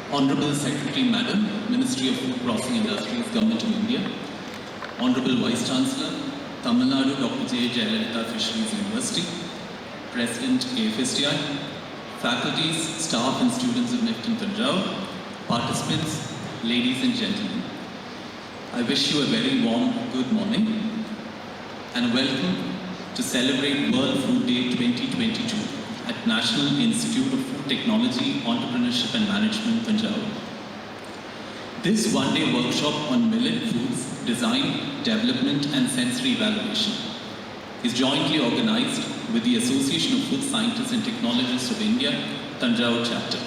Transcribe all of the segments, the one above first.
Honorable Secretary Madam, Ministry of Food Processing Industries, Government of India, Honorable Vice Chancellor, Tamil Nadu Dr. J. Jayalalitha Fisheries University, President AFSTI, faculties, staff and students of NIFTEM-Thanjavur, participants, ladies and gentlemen. I wish you a very warm good morning and welcome to celebrate World Food Day 2022 at National Institute of Food Technology, Entrepreneurship and Management, Thanjavur. This one-day workshop on millet foods, design, development and sensory evaluation is jointly organized with the Association of Food Scientists and Technologists of India, Thanjavur chapter.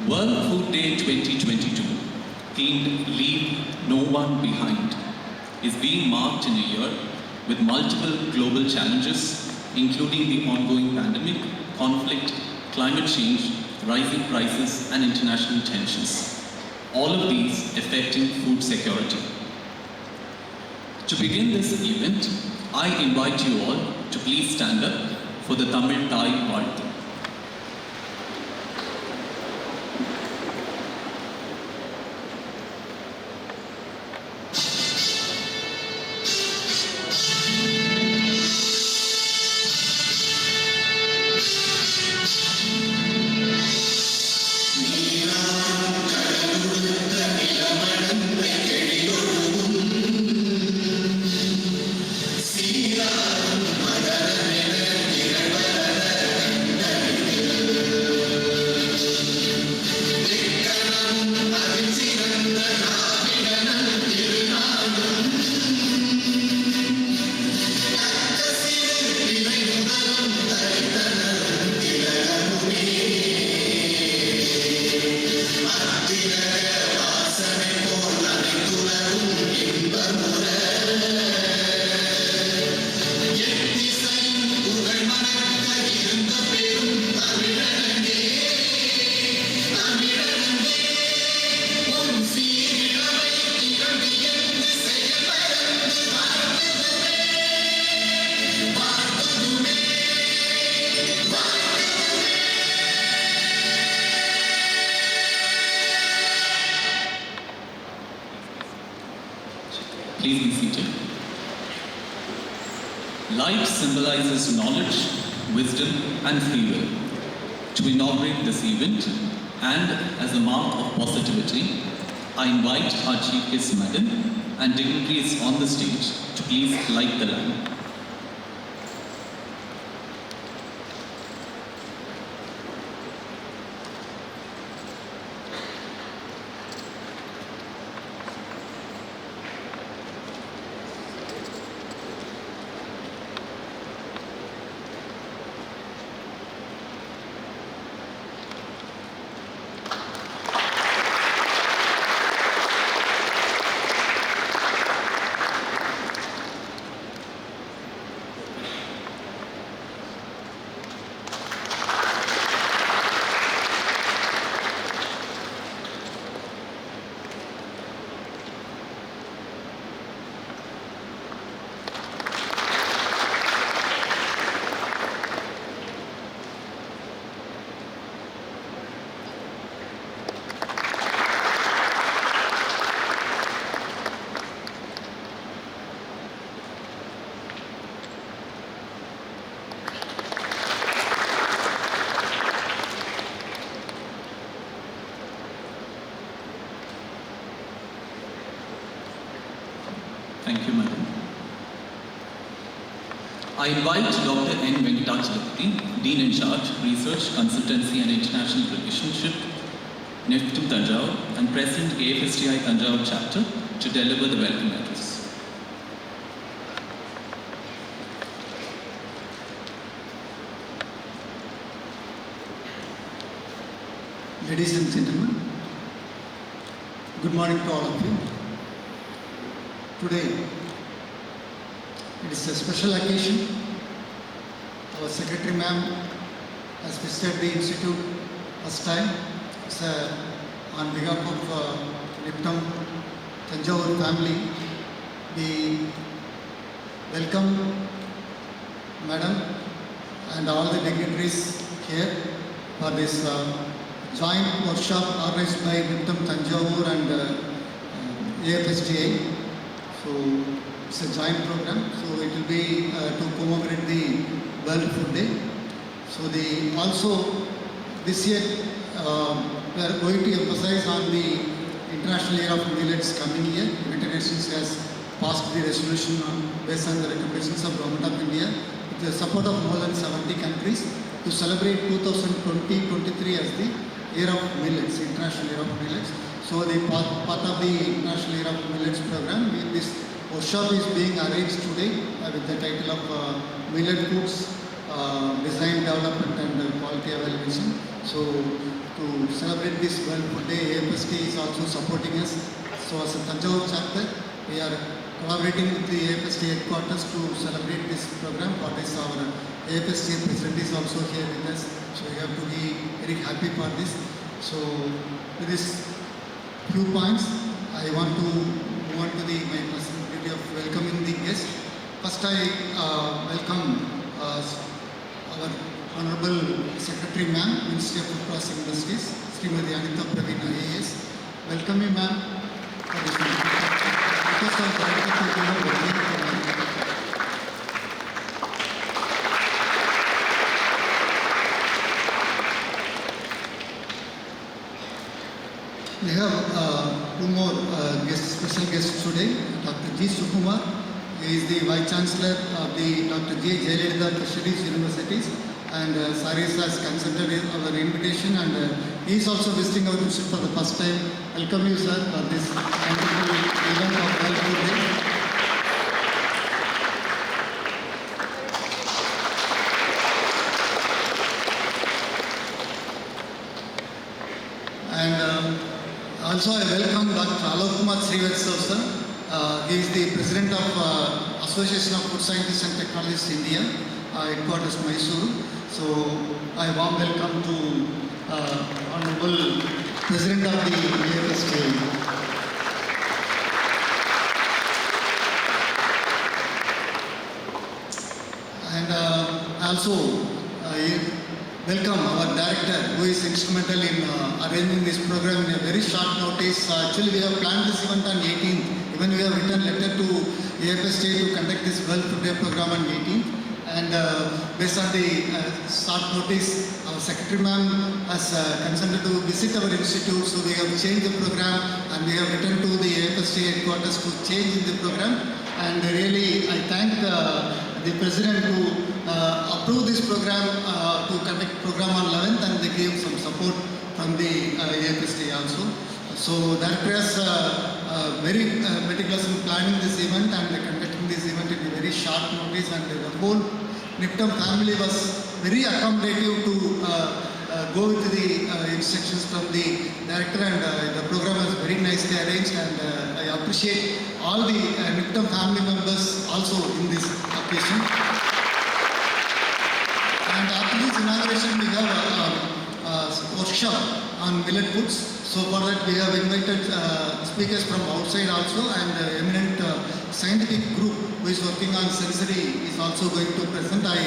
World Food Day 2022, themed Leave No One Behind, is being marked in a year with multiple global challenges, including the ongoing pandemic, conflict, climate change, rising prices, and international tensions. All of these affecting food security. To begin this event, I invite you all to please stand up for the Tamil Thai வாழ்த்து. Please be seated. Life symbolizes knowledge, wisdom, and free will. To inaugurate this event, and as a mark of positivity, I invite our Chief Guest Madam and dignitaries on the stage to please light the lamp. Thank you, Madam. I invite Dr. N. Venkatachalapathy, Dean in Charge, Research, Consultancy and International Relationship, NIFTEM-Thanjavur, and President AFSTI Thanjavur Chapter to deliver the welcome address. Ladies and gentlemen, good morning to all of you. Today, it is a special occasion. Our Secretary Ma'am has visited the Institute first time. It's on behalf of NIFTEM-Thanjavur family. We welcome Madam and all the dignitaries here for this joint workshop organized by NIFTEM-Thanjavur and AFSTA. So it's a joint program. So it will be to commemorate the World Food Day. So also this year we are going to emphasize on the International Year of Millets coming year. United Nations has passed the resolution based on the recommendations of Government of India with the support of more than 70 countries to celebrate 2020-23 as the Year of Millets, International Year of Millets. So the part of the International Year of Millets program, this workshop is being arranged today with the title of Millet Foods, Design Development and Quality Evaluation. So to celebrate this World Food Day, AFST is also supporting us. So as a Thanjavur chapter, we are collaborating with the AFST headquarters to celebrate this program. What is our AFST president is also here with us. So we have to be very happy for this. So with this few points, I want to move on to my personal duty of welcoming the guests. First, I welcome our Honorable Secretary Ma'am, Ministry of Food Processing Industries, Srimati Anita Praveen IAS. Welcome you, ma'am, for this meeting. Request of Director to give her welcome. We have two more special guests today. Dr. G. Sukumar, he is the Vice Chancellor of the Dr. J. Jayalalitha Fisheries Universities, and Saris has consented our invitation, and he is also visiting our institute for the first time. Welcome you, sir, for this wonderful event of World Food Day. And also I welcome Dr. Alok Kumar Srivatsav, sir. He is the President of Association of Food Scientists and Technologists India, headquarters Mysuru. So I warm welcome to Honorable President of the AFSTA. And also welcome our director, who is instrumental in arranging this program in a very short notice. Actually, we have planned this event on 18th. Even we have written letter to AFSTA to conduct this World Food Day program on 18th. And based on the short notice, our Secretary Ma'am has consented to visit our institute. So we have changed the program, and we have written to the AFSTA headquarters to change in the program. And really, I thank the President to approve this program to conduct program on 11th, and they gave some support from the AFSTA also. So Director has very meticulous in planning this event and conducting this event in a very short notice, and the whole NIFTEM family was very accommodative to go with the instructions from the Director, and the program was very nicely arranged, and I appreciate all the NIFTEM family members also in this occasion. And after this inauguration, we have a workshop on millet foods. So for that, we have invited speakers from outside also, and eminent scientific group who is working on sensory is also going to present. I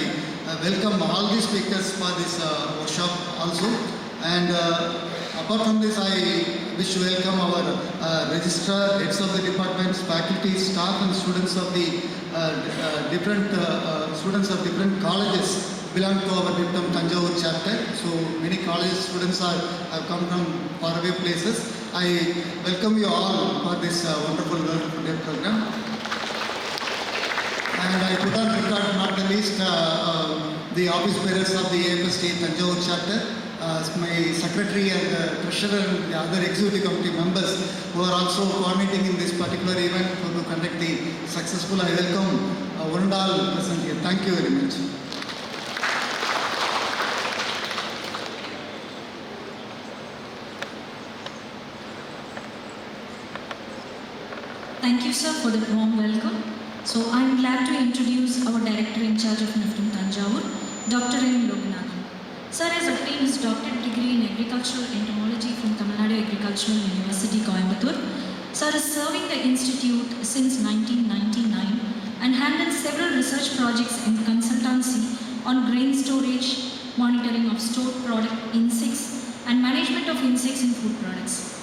welcome all the speakers for this workshop also. And apart from this, I wish to welcome our registrar, heads of the departments, faculty, staff, and students of the different colleges belong to our NIFTEM-Thanjavur chapter. So many college students have come from faraway places. I welcome you all for this wonderful World Food Day program. And I put on record, not the least, the office bearers of the AFSTA Thanjavur chapter, my secretary and treasurer and the other executive committee members who are also coordinating in this particular event to conduct the successful. I welcome one and all present here. Thank you very much. Thank you, sir, for the warm welcome. So I'm glad to introduce our Director in charge of NIFTEM-Thanjavur, Dr. M. Loganathan. Sir has obtained his doctorate degree in agricultural entomology from Tamil Nadu Agricultural University, Coimbatore. Sir is serving the institute since 1999 and handles several research projects in consultancy on grain storage, monitoring of stored product insects, and management insects in food products.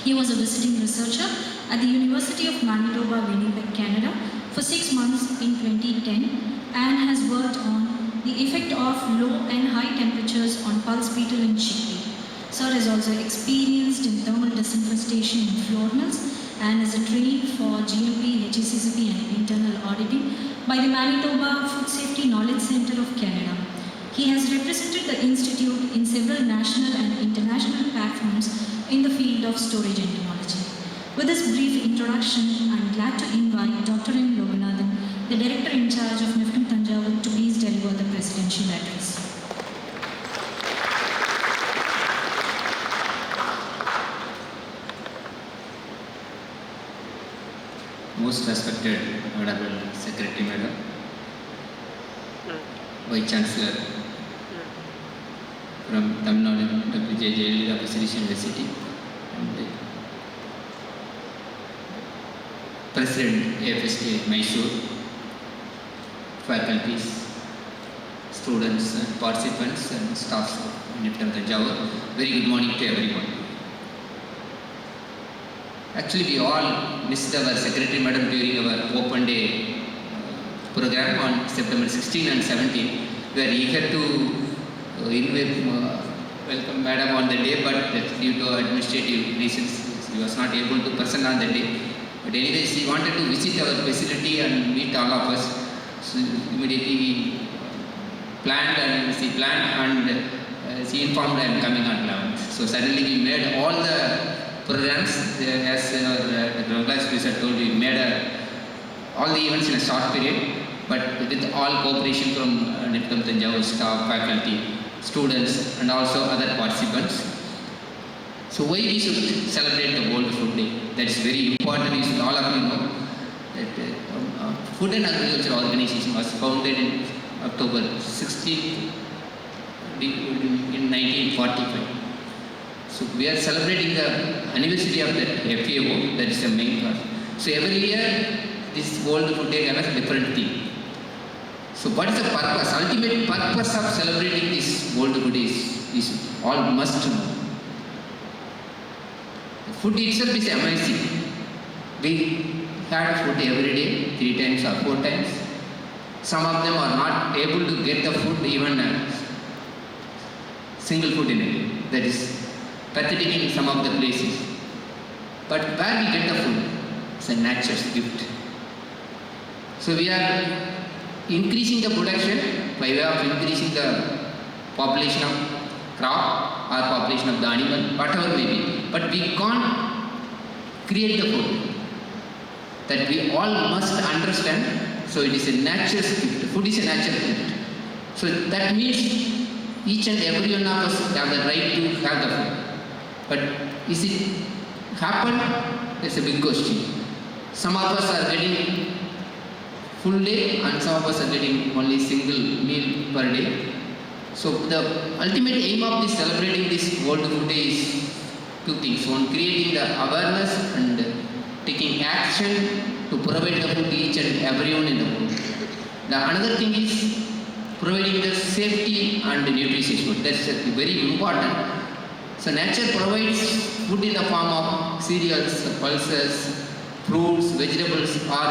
He was a visiting researcher at the University of Manitoba, Winnipeg, Canada for 6 months in 2010 and has worked on the effect of low and high temperatures on pulse beetle in chickpea. Sir is also experienced in thermal disinfestation in flour mills and is a trained for GMP, HACCP and internal auditing by the Manitoba Food Safety Knowledge Centre of Canada. He has represented the Institute in several national and international platforms in the field of storage entomology. With this brief introduction, I am glad to invite Dr. M. Loganathan, the Director in charge of NIFTEM-Thanjavur, to please deliver the presidential address. Most respected Honorable Secretary Madam, Vice Chancellor from Tamil Nadu, Dr. J. Jayalalitha Presidential University, and President AFST Mysore, faculties, students, and participants, and staffs of NIFTEM-Thanjavur. Very good morning to everyone. Actually, we all missed our Secretary Madam during our Open Day program on September 16 and 17. We are eager to welcome Madam on the day, but due to administrative reasons, she was not able to present on the day. But anyway, she wanted to visit our facility and meet all of us. So immediately we planned and she she informed I am coming on 11th. So suddenly we made all the programs, as Dr. Venkata told you, we made all the events in a short period, but with all cooperation from NIFTEM-Thanjavur staff, faculty, students, and also other participants. So why we should celebrate the World Food Day? That is very important. You should all of you know that Food and Agriculture Organization was founded in October 16 in 1945. So we are celebrating the anniversary of the FAO, that is the main cause. So every year this World Food Day has a different theme. So what is the purpose? Ultimate purpose of celebrating this World Food Day is all must know. The food itself is amazing. We had food every day, 3 times or 4 times. Some of them are not able to get the food, even single food in a day. That is pathetic in some of the places. But where we get the food, it's a nature's gift. So we are increasing the production by way of increasing the population of crop or population of the animal, whatever may be. But we can't create the food. That we all must understand. So it is a nature's gift. Food is a natural gift. So that means each and every one of us have the right to have the food. But is it happen? That's a big question. Some of us are getting full day and some of us are getting only single meal per day. So the ultimate aim of this celebrating this World Food Day is 2 things. One, creating the awareness and taking action to provide the food to each and everyone in the world. The another thing is providing the safety and nutritious food. That's very important. So nature provides food in the form of cereals, pulses, fruits, vegetables, or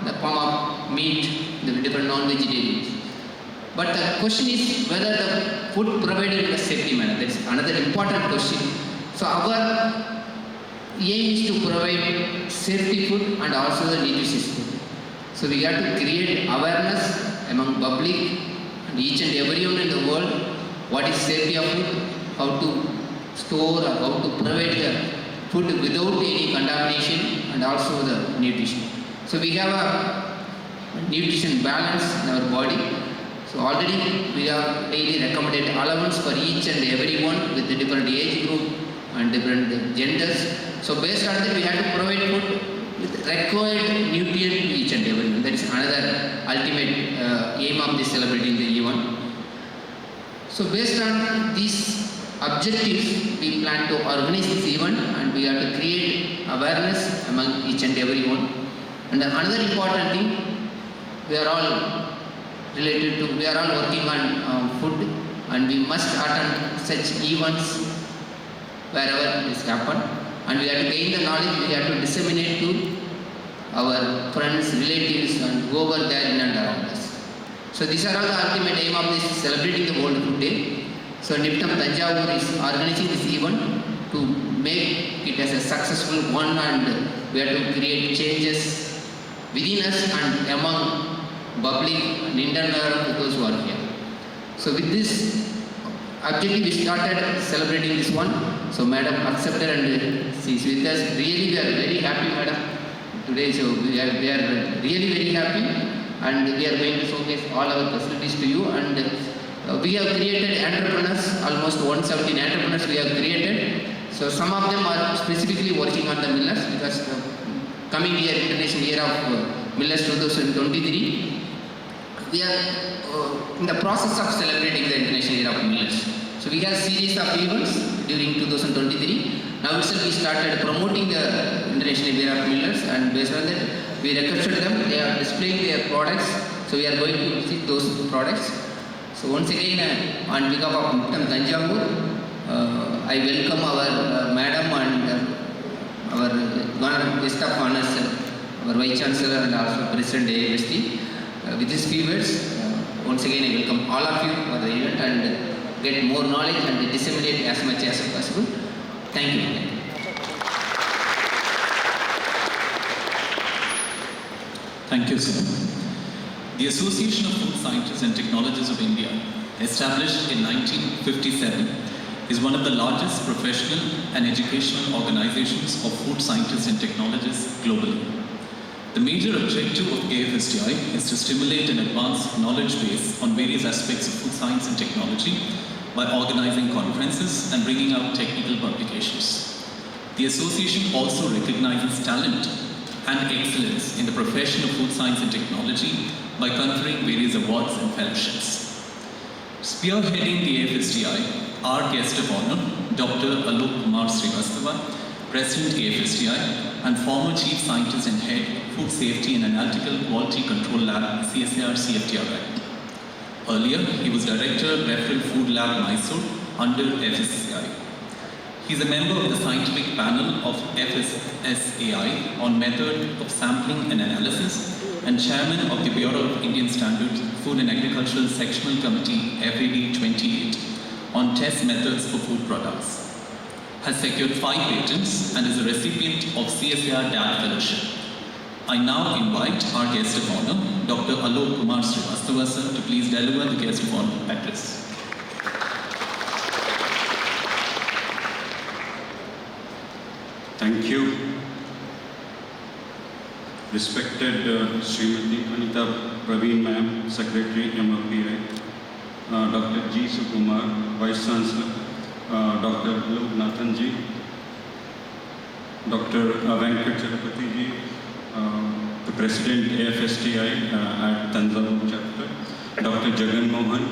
the form of meat, the different non-vegetarians. But the question is whether the food provided in a safety manner. That's another important question. So our aim is to provide safety food and also the nutritious food. So we have to create awareness among public and each and everyone in the world what is safety of food, how to store or how to provide the food without any contamination and also the nutrition. So we have a nutrition balance in our body. So already we have daily recommended allowance for each and everyone with the different age group and different genders. So based on that we have to provide food with required nutrient to each and everyone. That is another ultimate aim of this celebrating the event. So based on these objectives, we plan to organize this event and we have to create awareness among each and everyone. And another important thing, we are all working on food and we must attend such events wherever this happened, and we have to gain the knowledge, we have to disseminate to our friends, relatives, and whoever there in and around us. So these are all the ultimate aim of this celebrating the World Food Day. So NIFTEM-Thanjavur is organizing this event to make it as a successful one, and we have to create changes within us and among public and internal to those who are here. So with this objective we started celebrating this one. So Madam accepted and she is with us. Really we are very happy, Madam, today. So we are really very happy, and we are going to showcase all our facilities to you. And we have created entrepreneurs, almost 117 entrepreneurs we have created. So some of them are specifically working on the millets, because coming year, International Year of Millets 2023, we are in the process of celebrating the International Year of Millets. So we have series of events during 2023. Now itself we started promoting the International Year of Millets, and based on that we requested them, they are displaying their products. So we are going to visit those products. So once again, on behalf of NIFTEM-Thanjavur, I welcome our Madam and our guest of honors, our Vice Chancellor and also President AFST. With these few words, once again I welcome all of you for the event and get more knowledge and disseminate as much as possible. Thank you. Thank you, sir. The Association of Food Scientists and Technologists of India, established in 1957, is one of the largest professional and educational organizations of food scientists and technologists globally. The major objective of AFSTI is to stimulate and advance knowledge base on various aspects of food science and technology by organizing conferences and bringing out technical publications. The association also recognizes talent and excellence in the profession of food science and technology by conferring various awards and fellowships. Spearheading the AFSTI, our guest of honor, Dr. Alok Kumar Srivastava, President AFSTI and former Chief Scientist and Head, Food Safety and Analytical Quality Control Lab, CSIR CFTRI. Earlier, he was Director, Referral Food Lab, Mysore, under FSSAI. He is a member of the scientific panel of FSSAI on method of sampling and analysis, and Chairman of the Bureau of Indian Standards Food and Agricultural Sectional Committee, FAD 28, on test methods for food products. Has secured 5 patents and is a recipient of CSIR DAT Fellowship. I now invite our guest of honor, Dr. Alok Kumar Srivastava, sir, to please deliver the guest of honor address. Thank you. Respected Srimati Anita Praveen Ma'am, Secretary MOPI, Dr. G. Sukumar, Vice Chancellor, Dr. Alok Nathan ji, Dr. Venkat Chirapati ji, the President AFSTI at Thanjavur chapter, Dr. Jagan Mohan,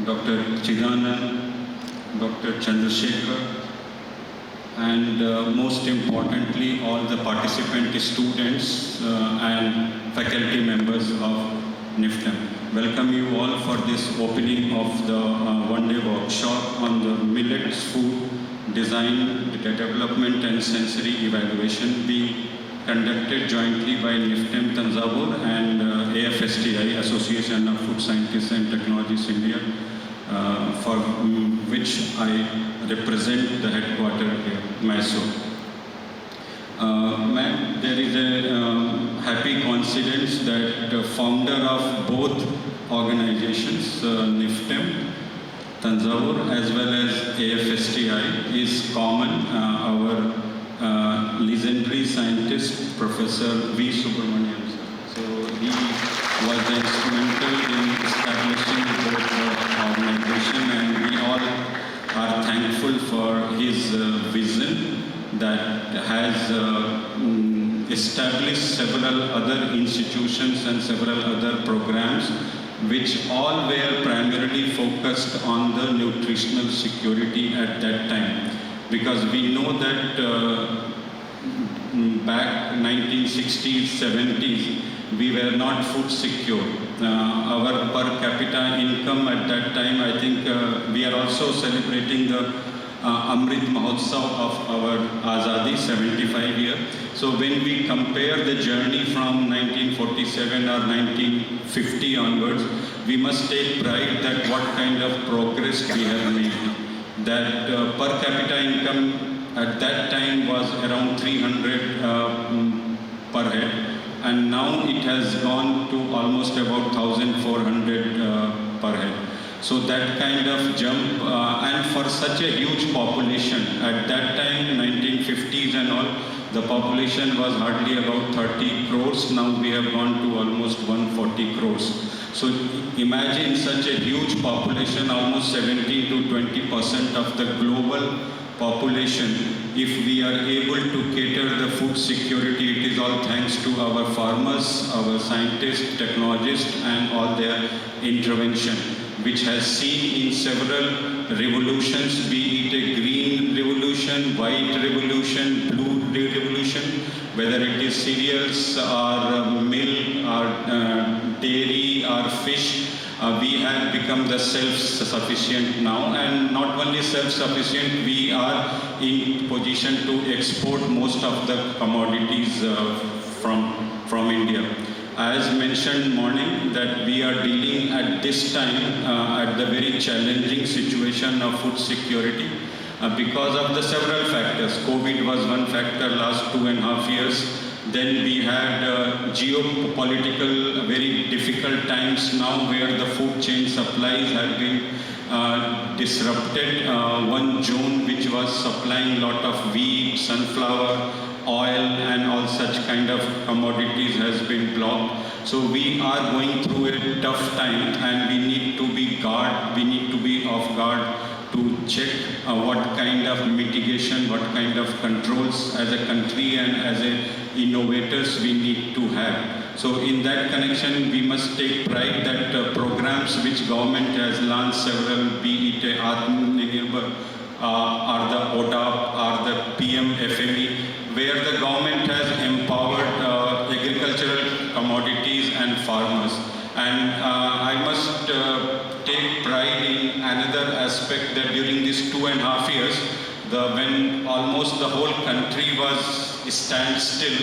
Dr. Chidanand, Dr. Chandrasekhar, and most importantly, all the participant students and faculty members of NIFTEM. Welcome you all for this opening of the one-day workshop on the millets food design, data development and sensory evaluation being conducted jointly by NIFTEM-Thanjavur and AFSTI, Association of Food Scientists and Technologists India, for which I represent the headquarters here, Mysore. Ma'am, there is a happy coincidence that the founder of both organizations, NIFTEM, Thanjavur, as well as AFSTI, is common. Our legendary scientist, Professor V. Subramanian, sir. So he was instrumental in establishing both organization, and we all are thankful for his vision that has established several other institutions and several other programs which all were primarily focused on the nutritional security at that time. Because we know that back 1960s, 70s, we were not food secure. Our per capita income at that time, I think we are also celebrating the Amrit Mahotsav of our Azadi 75 year. So when we compare the journey from 1947 or 1950 onwards, we must take pride that what kind of progress we have made. That per capita income at that time was around 300 per head, and now it has gone to almost about 1,400 per head. So that kind of jump, and for such a huge population, at that time, 1950s and all, the population was hardly about 30 crores. Now we have gone to almost 140 crores. So imagine such a huge population, almost 17 to 20% of the global population. If we are able to cater the food security, it is all thanks to our farmers, our scientists, technologists, and all their intervention, which has seen in several revolutions, be it a green revolution, white revolution, blue revolution, whether it is cereals or milk or dairy or fish. We have become the self-sufficient now, and not only self-sufficient, we are in position to export most of the commodities from India. As mentioned morning, that we are dealing at this time at the very challenging situation of food security because of the several factors. COVID was one factor last 2.5 years. Then we had geopolitical, very difficult times now where the food chain supplies have been disrupted. One June, which was supplying a lot of wheat, sunflower, oil and all such kind of commodities has been blocked. So we are going through a tough time, and we need to be off guard to check what kind of mitigation, what kind of controls as a country and as innovators we need to have. So in that connection, we must take pride that programs which government has launched several, be it Atmanirbhar or the ODAP or the PM-FME, where the government has empowered agricultural commodities and farmers. And I must take pride in another aspect that during these 2.5 years, when almost the whole country was standstill,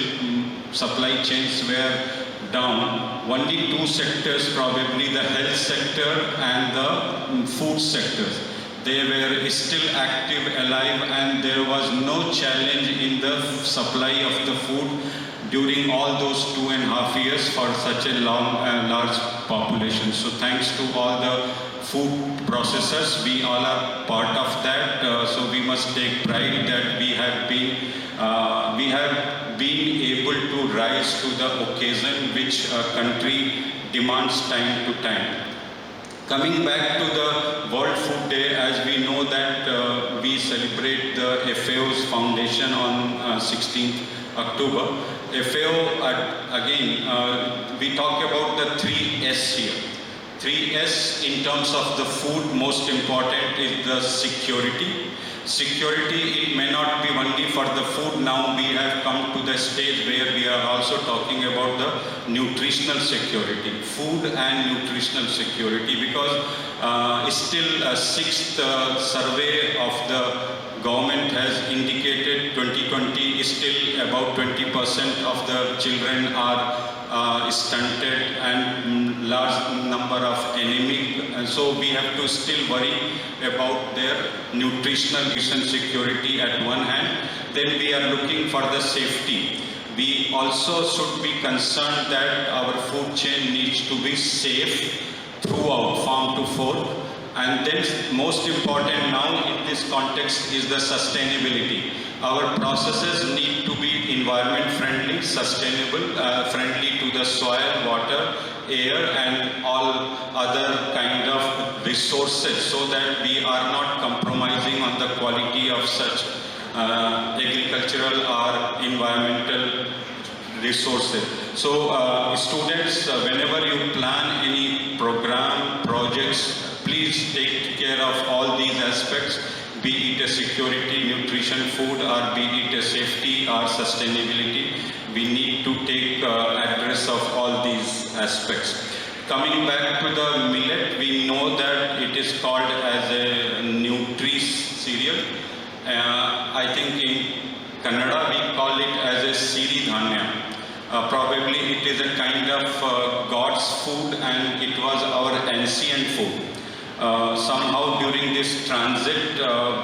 supply chains were down, only two sectors, probably the health sector and the food sectors, they were still active, alive, and there was no challenge in the supply of the food during all those 2.5 years for such a large population. So thanks to all the food processors, we all are part of that. So we must take pride that we have been able to rise to the occasion which a country demands time to time. Coming back to the World Food Day, as we know that we celebrate the FAO's foundation on 16th October. FAO, again, we talk about the 3S here. 3S in terms of the food, most important is the security. Security, it may not be only for the food. Now we have come to the stage where we are also talking about the nutritional security, food and nutritional security, because still a sixth survey of the government has indicated 2020 is still about 20% of the children are stunted and large number of anemic, and so we have to still worry about their nutritional security at one hand. Then we are looking for the safety. We also should be concerned that our food chain needs to be safe throughout, farm to fork. And then most important now in this context is the sustainability. Our processes need to be environment friendly, sustainable, friendly to the soil, water, air and all other kind of resources, so that we are not compromising on the quality of such agricultural or environmental resources. So students, whenever you plan any program, projects, please take care of all these aspects, be it a security, nutrition, food, or be it a safety or sustainability. We need to take address of all these aspects. Coming back to the millet, we know that it is called as a Nutri cereal. is a kind of God's food, and it was our ancient food. Somehow during this transit,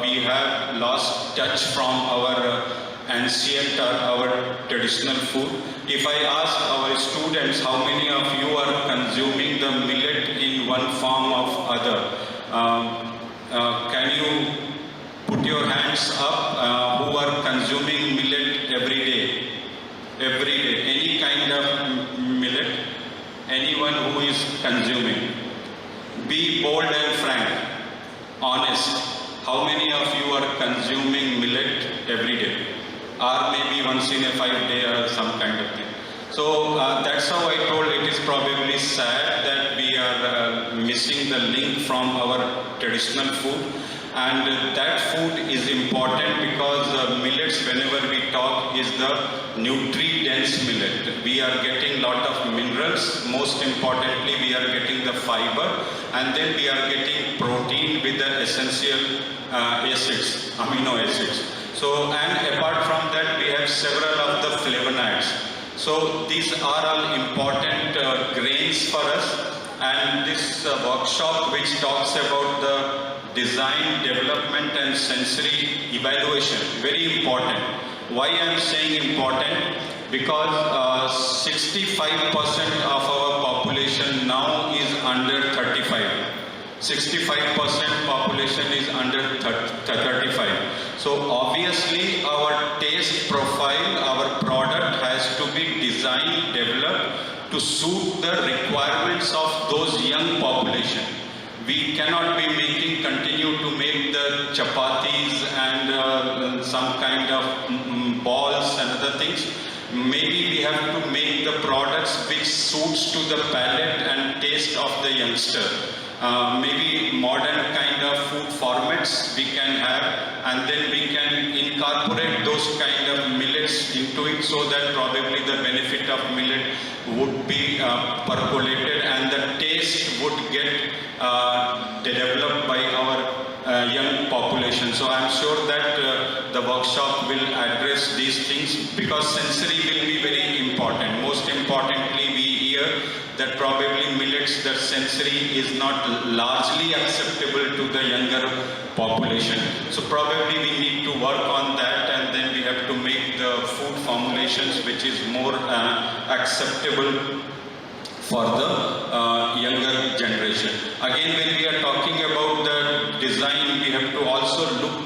we have lost touch from our ancient or our traditional food. If I ask our students how many of you are consuming the millet in one form or other, can you put your hands up who are consuming millet every day? Every day, any kind of millet, anyone who is consuming. Be bold and frank, honest. How many of you are consuming millet every day? Or maybe once in a 5 day or some kind of thing. So that's how I told it is probably sad that we are missing the link from our traditional food. And that food is important because millets, whenever we talk, is the nutri-dense millet. We are getting lot of minerals. Most importantly, we are getting the fiber, and then we are getting protein with the essential acids, amino acids. So, and apart from that, we have several of the flavonoids. So these are all important grains for us. And this workshop which talks about the design, development and sensory evaluation, very important. Why I am saying important? Because 65% of our population now is under 35. 65% population is under 35. So obviously our taste profile, our product has to be designed, developed to suit the requirements of those young population. We cannot be continue to make the chapatis and some kind of balls and other things. Maybe we have to make the products which suits to the palate and taste of the youngster. Maybe modern kind of food formats we can have, and then we can incorporate those kind of millets into it, so that probably the benefit of millet would be percolated and the taste would get developed by our young population. So I am sure that the workshop will address these things, because sensory will be very important. Most importantly, we hear that probably millets, that sensory is not largely acceptable to the younger population. So probably we need to work on that, and then we have to make the food formulations which is more acceptable for the younger generation. Again, when we are talking about the design, we have to also look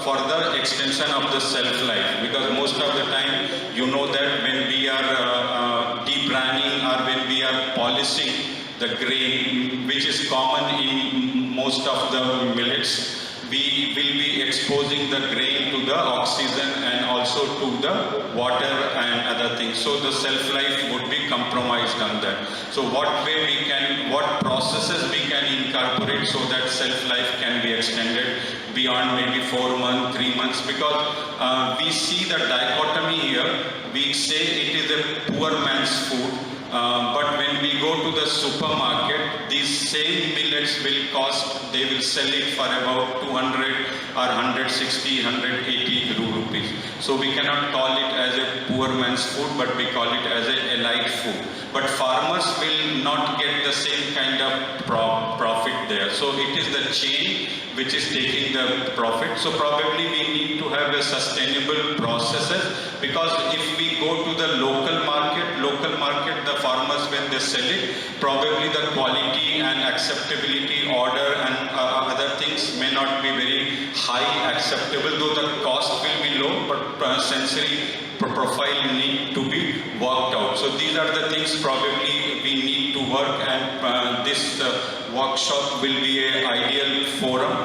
for the extension of the shelf life, because most of the time, you know that when we are debraning or when we are polishing the grain, which is common in most of the millets, we will be exposing the grain to the oxygen and also to the water and other things. So the shelf life would be compromised on that. So what way we can, what processes we can incorporate so that shelf life can be extended beyond maybe 4 months, 3 months, because we see the dichotomy here. We say it is a poor man's food. But when we go to the supermarket, these same millets will cost, they will sell it for about 200 or 160, 180 rupees. So we cannot call it as a poor man's food, but we call it as a elite food. But farmers will not get the same kind of profit there. So it is the chain which is taking the profit. So probably we need to have a sustainable processes, because if we go to the local market, the farmers, when they sell it, probably the quality and acceptability order and other things may not be very high acceptable, though the cost will be low, but sensory profile need to be worked out. So these are the things probably we need to work, and this workshop will be an ideal forum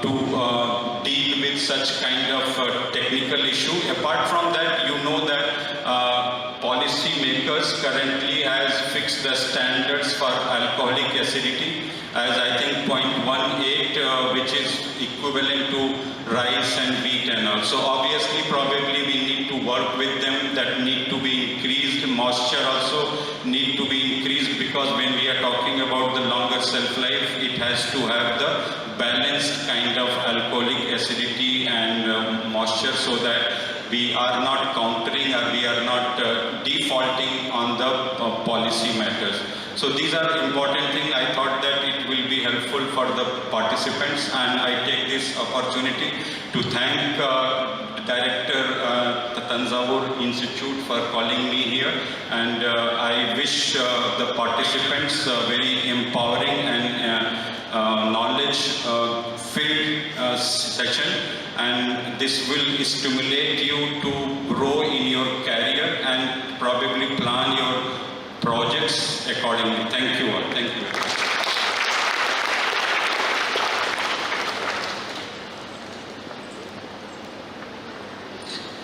to deal with such kind of technical issue. Apart from that, you know that policy makers currently has fixed the standards for alcoholic acidity as I think 0.18, which is equivalent to rice and wheat and all. So obviously probably we need to work with them, that need to be increased. Moisture also need to be increased, because when we are talking about the longer shelf life, it has to have the balanced kind of alcoholic acidity and moisture, so that we are not countering or we are not defaulting on on the policy matters. So these are important things. I thought that it will be helpful for the participants, and I take this opportunity to thank Director the Thanjavur Institute for calling me here, and I wish the participants very empowering and knowledge-filled session, and this will stimulate you to grow in your career and probably plan your projects accordingly. Thank you all. Thank you.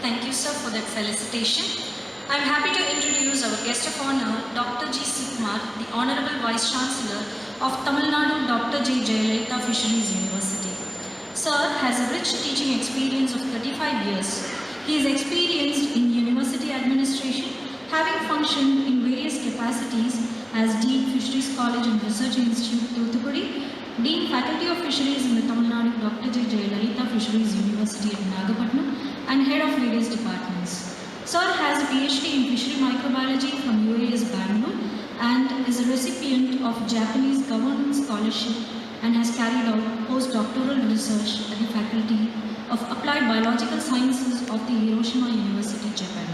Thank you, sir, for that felicitation. I'm happy to introduce our guest of honor, Dr. G. Sikmar, the Honorable Vice Chancellor of Tamil Nadu Dr. J. Jayalalitha Fisheries University. Sir has a rich teaching experience of 35 years. He is experienced in university administration, having functioned in various capacities as Dean Fisheries College and Research Institute, Thoothukudi, Dean Faculty of Fisheries in the Tamil Nadu Dr. J. Jayalalitha Fisheries University at Nagapattinam, and Head of various departments. Sir has a PhD in Fishery Microbiology from UAS Bangalore and is a recipient of Japanese Government Scholarship and has carried out postdoctoral research at the Faculty of Applied Biological Sciences of the Hiroshima University, Japan.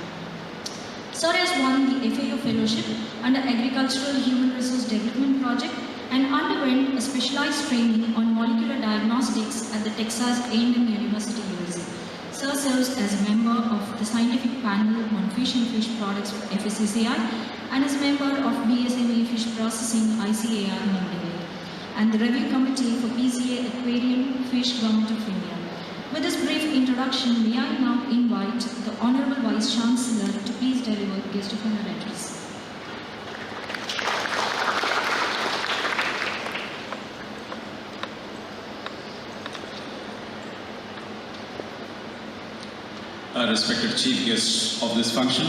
Sir has won the FAO Fellowship under Agricultural Human Resource Development Project and underwent a specialized training on molecular diagnostics at the Texas A&M University, USA. Sir serves as a member of the scientific panel on fish and fish products for FSSAI and is a member of BSME Fish Processing ICAR New Delhi and the review committee for PCA Aquarium Fish Government of India. With this brief introduction, may I now invite the Honorable Vice Chancellor to please deliver the guest of honor address. Respected Chief Guest of this function,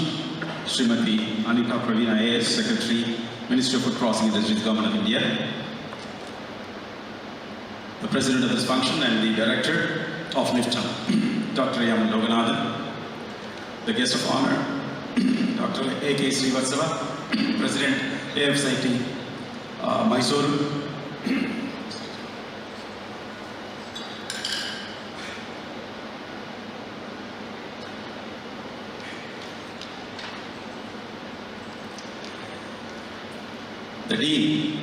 Srimati Anita Pravina AS, Secretary, Ministry of Food Processing Industries, Government of India, the President of this function and the Director of NIFTEM, Dr. M. Loganathan, the Guest of Honor, Dr. A.K. Srivatsava, President AFSIT, Mysuru, the Dean,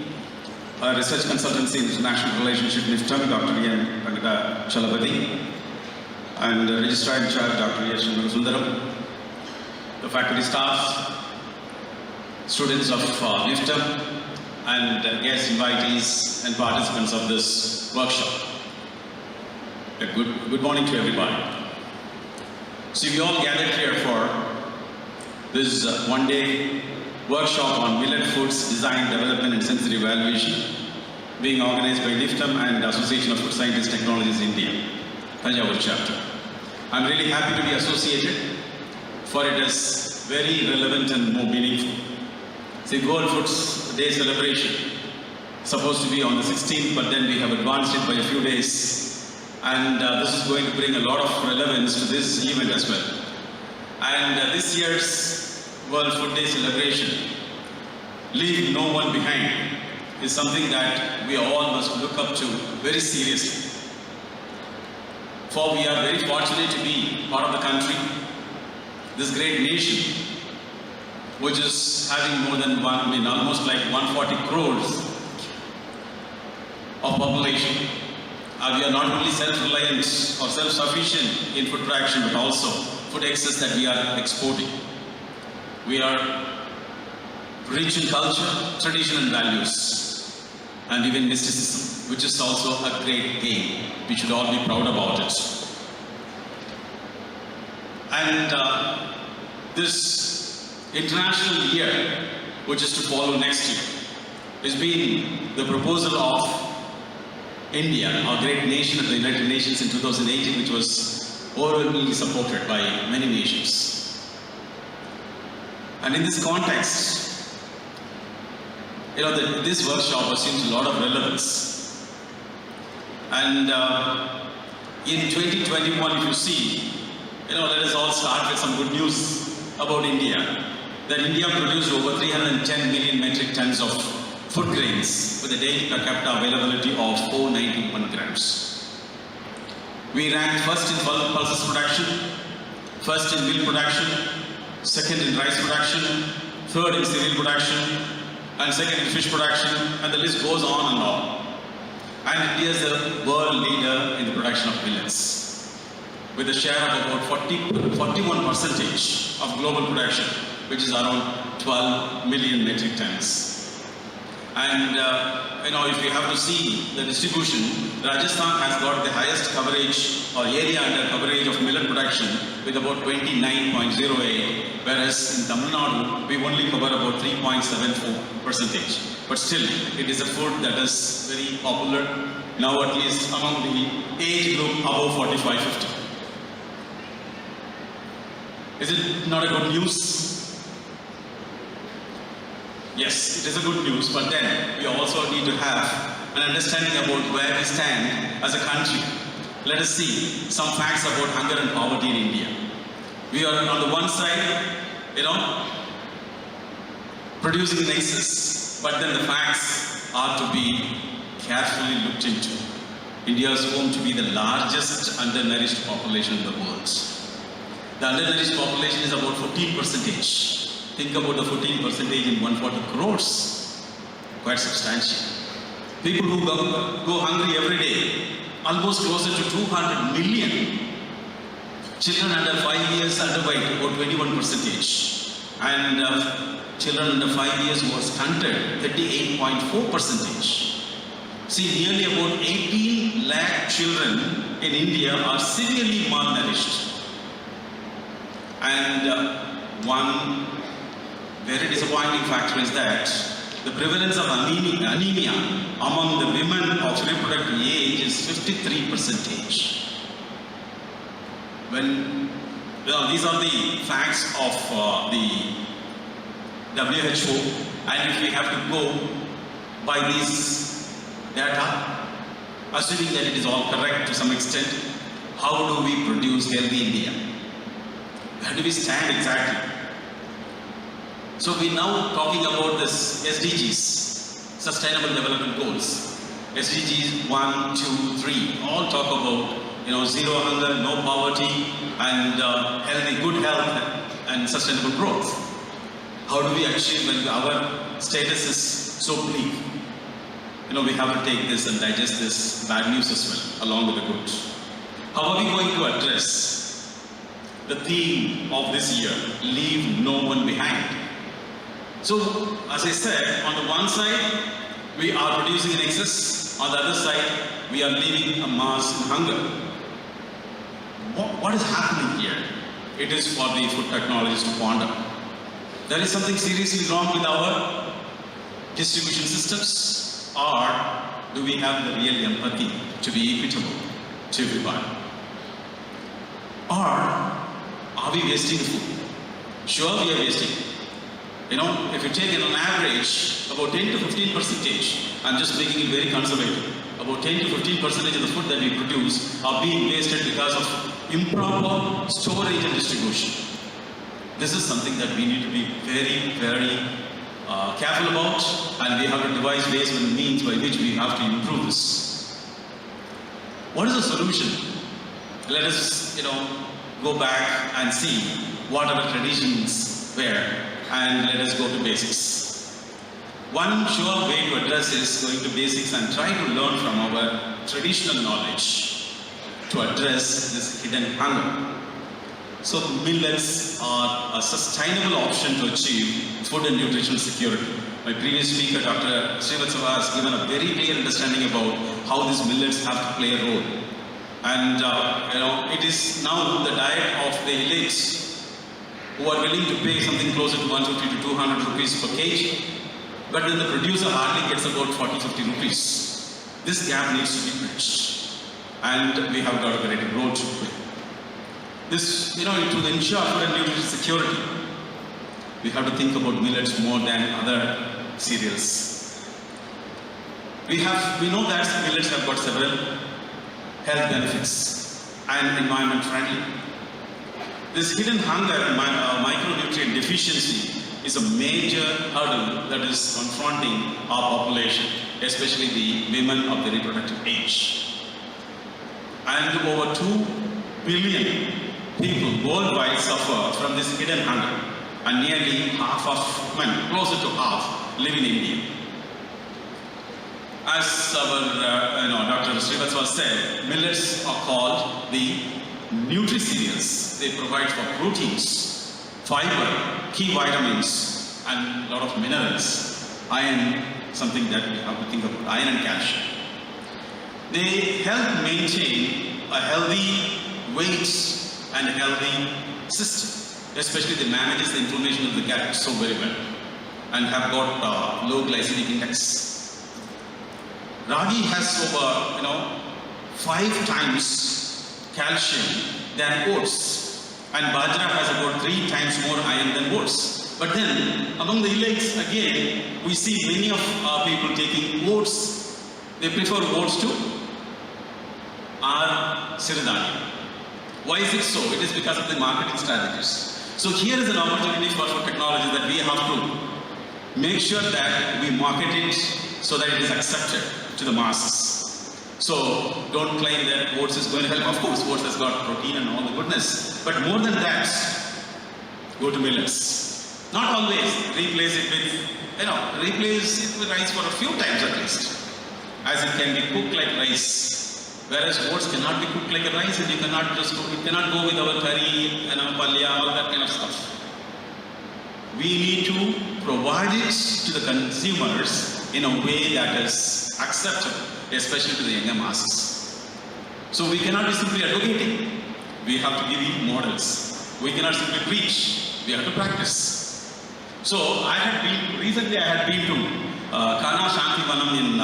Research Consultancy in International Relationship, NIFTEM, Dr. N. Venkata Chalabadi, and Registrar in Charge, Dr. Yash Sundaram, the faculty staff, students of NIFTEM, and guest invitees and participants of this workshop. Good morning to everybody. So we all gathered here for this one-day workshop on millet foods design, development and sensory evaluation being organized by NIFTEM and Association of Food Scientists Technologies India, Thanjavur chapter. I'm really happy to be associated, for it is very relevant and more meaningful. The World Foods Day celebration supposed to be on the 16th, but then we have advanced it by a few days, and this is going to bring a lot of relevance to this event as well. And this year's World Food Day celebration, leaving no one behind, is something that we all must look up to very seriously. For we are very fortunate to be part of the country, this great nation, which is having more than almost like 140 crores of population. We are not only self-reliant or self-sufficient in food production, but also food excess that we are exporting. We are rich in culture, tradition and values, and even mysticism, which is also a great gain. We should all be proud about it. And this international year, which is to follow next year, is being the proposal of India, our great nation at the United Nations in 2018, which was overwhelmingly supported by many nations. And in this context, this workshop assumes a lot of relevance. And in 2021, if you see, let us all start with some good news about India. that India produced over 310 million metric tons of food grains with a daily per capita availability of 491 grams. We ranked first in pulses production, first in meal production, second in rice production, third in cereal production, and second in fish production, and the list goes on and on. And India is the world leader in the production of millets, with a share of about 41% of global production, which is around 12 million metric tons. And if you have to see the distribution, Rajasthan has got the highest coverage or area under coverage of millet production with about 29.08, whereas in Tamil Nadu, we only cover about 3.74%. But still, it is a food that is very popular now, at least among the age group above 45-50. Is it not a good news? Yes, it is a good news, but then we also need to have an understanding about where we stand as a country. Let us see some facts about hunger and poverty in India. We are on the one side, producing in excess, but then the facts are to be carefully looked into. India is home to be the largest undernourished population in the world. The undernourished population is about 14%. Think about the 14% in 140 crores. Quite substantial. People who go hungry every day, almost closer to 200 million. Children under 5 years underweight, about 21%. And children under 5 years who are stunted, 38.4%. See, nearly about 18 lakh children in India are severely malnourished. And one very disappointing factor is that the prevalence of anemia among the women of reproductive age is 53%. These are the facts of the WHO, and if we have to go by these data, assuming that it is all correct to some extent, how do we produce healthy India? Where do we stand exactly? So we're now talking about this SDGs, Sustainable Development Goals. SDGs 1, 2, 3, all talk about zero hunger, no poverty, and good health and sustainable growth. How do we achieve when our status is so bleak? We have to take this and digest this bad news as well, along with the good. How are we going to address the theme of this year, leave no one behind? So, as I said, on the one side, we are producing in excess. On the other side, we are leaving a mass in hunger. What is happening here? It is for the food technologists to ponder. There is something seriously wrong with our distribution systems, or do we have the real empathy to be equitable to everybody? Or are we wasting food? Sure, we are wasting. If you take on average about 10 to 15%, I'm just making it very conservative, about 10 to 15% of the food that we produce are being wasted because of improper storage and distribution. This is something that we need to be very, very careful about, and we have to devise ways and means by which we have to improve this. What is the solution? Let us, go back and see what our traditions were, and let us go to basics. One sure way to address is going to basics and try to learn from our traditional knowledge to address this hidden hunger. So millets are a sustainable option to achieve food and nutritional security. My previous speaker, Dr. Srivatsava, has given a very clear understanding about how these millets have to play a role. And it is now the diet of the elites who are willing to pay something closer to 150 to 200 rupees per kg, but then the producer hardly gets about 40-50 rupees. This gap needs to be bridged, and we have got a very big role to play. This, to ensure food and nutrition security, we have to think about millets more than other cereals. We know that millets have got several health benefits and environment friendly. This hidden hunger and micronutrient deficiency is a major hurdle that is confronting our population, especially the women of the reproductive age. And over 2 billion people worldwide suffer from this hidden hunger, and nearly half of men, closer to half, live in India. As our Dr. Srivastava said, millets are called the nutri-cereals. They provide for proteins, fiber, key vitamins, and a lot of minerals. Iron, something that we have to think about, iron and calcium. They help maintain a healthy weight and a healthy system, especially they manages the inflammation of the gut so very well and have got low glycemic index. Ragi has over 5 times calcium than oats, and bajra has about 3 times more iron than oats. But then among the elites again, we see many of our people taking oats. They prefer oats to our siridhanya. Why is it so? It is because of the marketing strategies. So here is an opportunity for technology that we have to make sure that we market it so that it is accepted to the masses. So don't claim that oats is going to help. Of course, oats has got protein and all the goodness. But more than that, go to millets. Not always replace it with, replace it with rice for a few times at least. As it can be cooked like rice. Whereas oats cannot be cooked like a rice, and you cannot go with our curry and our palya, all that kind of stuff. We need to provide it to the consumers in a way that is acceptable, especially to the younger masses. So we cannot be simply advocating. We have to give you models. We cannot simply preach. We have to practice. So recently I had been to Kana Shanti Vanam in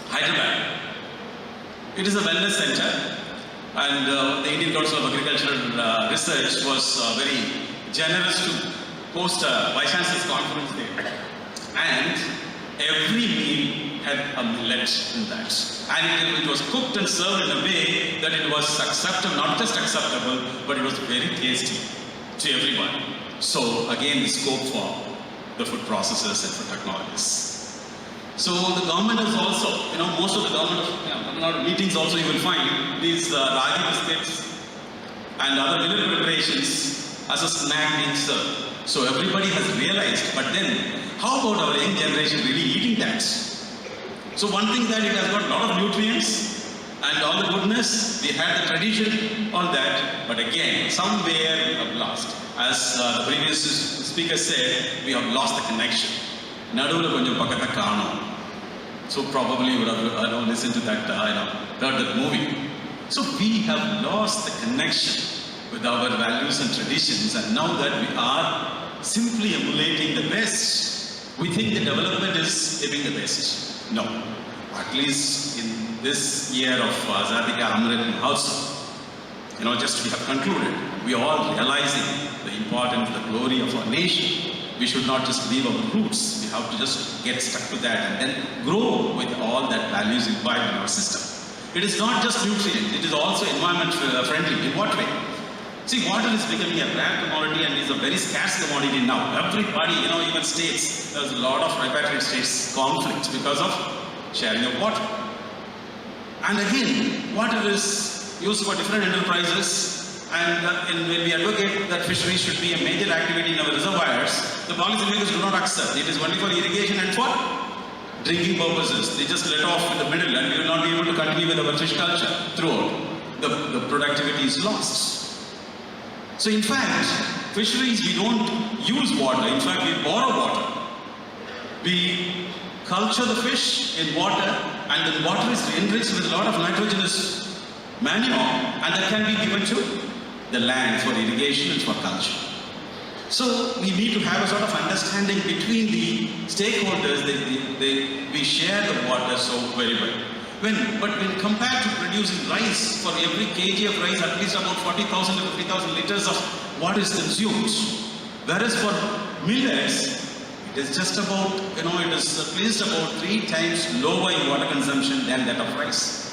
Hyderabad. It is a wellness center, and the Indian Council of Agricultural Research was very generous to host a Vice Chancellor's conference there. And every meal had a millet in that. And it was cooked and served in a way that it was acceptable, not just acceptable, but it was very tasty to everyone. So again, the scope for the food processors and for technologists. So the government is also, most of the government meetings also you will find these ragi biscuits and other millet preparations as a snack being served. So everybody has realized, but then how about our young generation really eating that? So one thing that it has got a lot of nutrients and all the goodness, we had the tradition, all that, but again, somewhere we have lost. As the previous speaker said, we have lost the connection. Naduvula konjam pakkatha kaanum. So probably you would have listened to that, heard that movie. So we have lost the connection with our values and traditions, and now that we are simply emulating the best, we think the development is living the best. No. At least in this year of Azadi Ka Amrit Mahotsav, just we have concluded, we are all realizing the importance, the glory of our nation. We should not just leave our roots. We have to just get stuck to that and then grow with all that values imbibed in our system. It is not just nutrient, it is also environment friendly. In what way? See, water is becoming a rare commodity and is a very scarce commodity now. Everybody, even states, there's a lot of repatriate states conflict because of sharing of water. And again, water is used for different enterprises. And when we advocate that fisheries should be a major activity in our reservoirs, the policymakers do not accept. It is only for irrigation and for drinking purposes. They just let off in the middle, and we will not be able to continue with our fish culture throughout. The productivity is lost. So in fact, fisheries, we don't use water. In fact, we borrow water. We culture the fish in water, and the water is enriched with a lot of nitrogenous manure, and that can be given to the land for irrigation and for culture. So we need to have a sort of understanding between the stakeholders. We share the water so very well. But when compared to producing rice, for every kg of rice, at least about 40,000 to 50,000 liters of water is consumed. Whereas for millets, it is just about, it is at least about 3 times lower in water consumption than that of rice.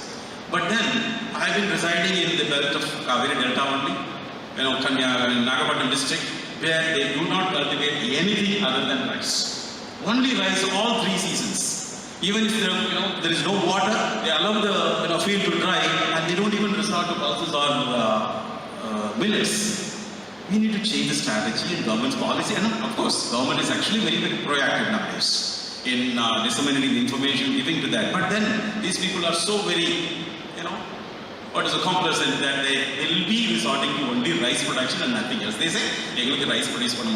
But then, I have been residing in the belt of Kaveri Delta only, in Nagapattinam district, where they do not cultivate anything other than rice. Only rice all 3 seasons. Even if there is no water, they allow the field to dry, and they don't even resort to pulses or millets. We need to change the strategy and government's policy, and of course, government is actually very, very proactive nowadays in disseminating the information, giving to that. But then these people are so very, what is a complacent that they will be resorting to only rice production and nothing else. They say, rice produce for it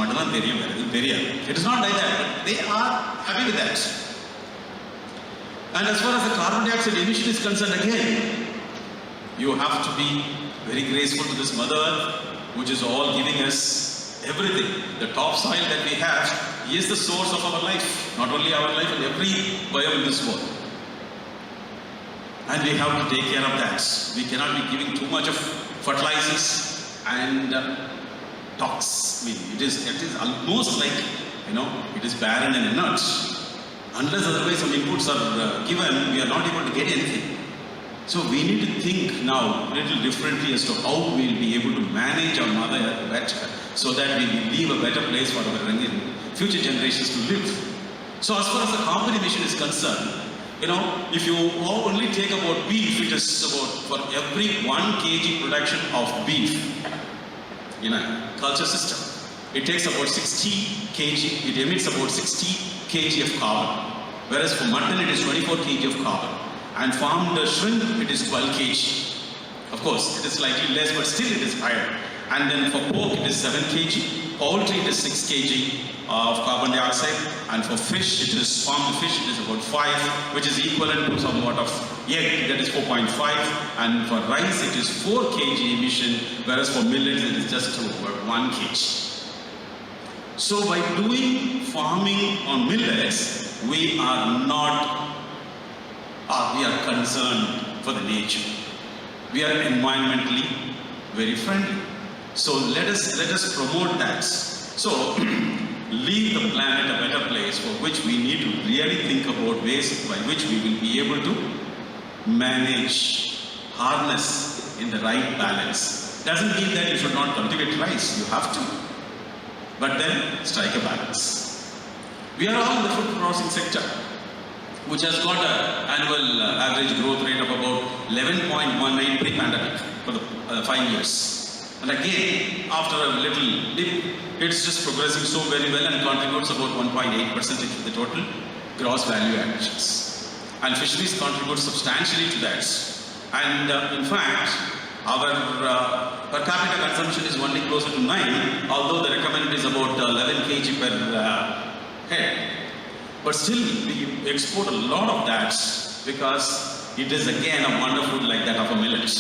is not like that, but they are happy with that. And as far as the carbon dioxide emission is concerned, again, you have to be very graceful to this Mother Earth, which is all giving us everything. The topsoil that we have is the source of our life, not only our life, but every biome in this world. And we have to take care of that. We cannot be giving too much of fertilizers and tox. It is almost like, it is barren and inert. Unless otherwise some inputs are given, we are not able to get anything. So we need to think now a little differently as to how we will be able to manage our Mother Earth better, so that we will leave a better place for our future generations to live. So as far as the carbon emission is concerned, if you only take about beef, it is about for every 1 kg production of beef in a culture system, it takes about 60 kg, it emits about 60 kg of carbon. Whereas for mutton, it is 24 kg of carbon. And farmed shrimp, it is 12 kg. Of course, it is slightly less, but still it is higher. And then for pork, it is 7 kg. Poultry, it is 6 kg of carbon dioxide. And for fish, it is farmed fish, it is about 5, which is equivalent to somewhat of egg, that is 4.5. And for rice, it is 4 kg emission, whereas for millets, it is just over 1 kg. So by doing farming on millets, we are concerned for the nature. We are environmentally very friendly. So let us promote that. So leave the planet a better place, for which we need to really think about ways by which we will be able to manage, harness in the right balance. Doesn't mean that you should not cultivate rice, you have to. But then strike a balance. We are all in the food processing sector, which has got an annual average growth rate of about 11.19 pre-pandemic for the 5 years. And again, after a little dip, it's just progressing so very well and contributes about 1.8% to the total gross value additions. And fisheries contribute substantially to that. And in fact, our per capita consumption is only closer to 9, although the recommended is about 11 kg per head. But still, we export a lot of that because it is again a wonder food like that of a millet.